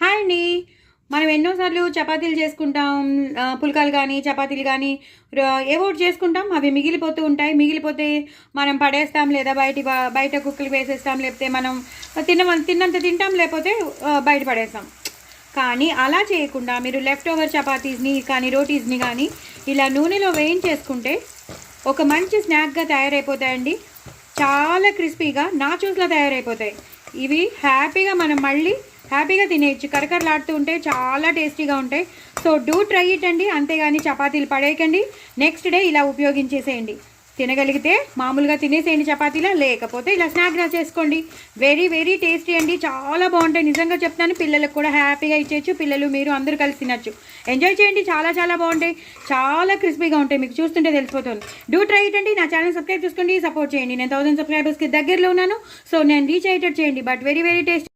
Hi అండి. మనం ఎన్నోసార్లు చపాతీలు చేసుకుంటాం. పుల్కాలు గానీ, చపాతీలు గానీ ఏవో ఒకటి చేసుకుంటాం. అవి మిగిలిపోతూ ఉంటాయి. మిగిలిపోతే మనం పడేస్తాం, లేదా బయట కుక్కలకి వేసేస్తాం, లేకపోతే మనం తిన్నంత తింటాం, లేకపోతే బయట పడేస్తాం. కానీ అలా చేయకుండా మీరు లెఫ్ట్ ఓవర్ చపాతీస్ని కానీ, రోటీస్ని కానీ ఇలా నూనెలో వేయించేసుకుంటే ఒక మంచి స్నాక్గా తయారైపోతాయండి. చాలా క్రిస్పీగా నాచూస్లా తయారైపోతాయి. ఇవి మనం మళ్ళీ హ్యాపీగా తినేయచ్చు. కరకరలాడుతూ ఉంటే చాలా టేస్టీగా ఉంటాయి. సో డూ ట్రై ఇట్ అండి. అంతేగాని చపాతీలు పడేయకండి. నెక్స్ట్ డే ఇలా ఉపయోగించేసేయండి. తినగలిగితే మామూలుగా తినేసేయండి చపాతీలా, లేకపోతే ఇలా స్నాక్గా చేసుకోండి. వెరీ వెరీ టేస్టీ అండి. చాలా బాగుంటాయి, నిజంగా చెప్తాను. పిల్లలకు కూడా హ్యాపీగా ఇచ్చేయచ్చు. పిల్లలు మీరు అందరూ కలిసి తినచ్చు. ఎంజాయ్ చేయండి. చాలా చాలా బాగుంటాయి. చాలా క్రిస్పీగా ఉంటాయి. మీకు చూస్తుంటే తెలిసిపోతుంది. డూ ట్రై ఇట్ అండి. నా ఛానల్ సబ్స్క్రైబ్ చేసుకోండి, సపోర్ట్ చేయండి. నేను 1000 సబ్స్క్రైబర్స్కి దగ్గరలో ఉన్నాను. సో నేను రీచ్ అయ్యేటట్టు చేయండి. But very very tasty.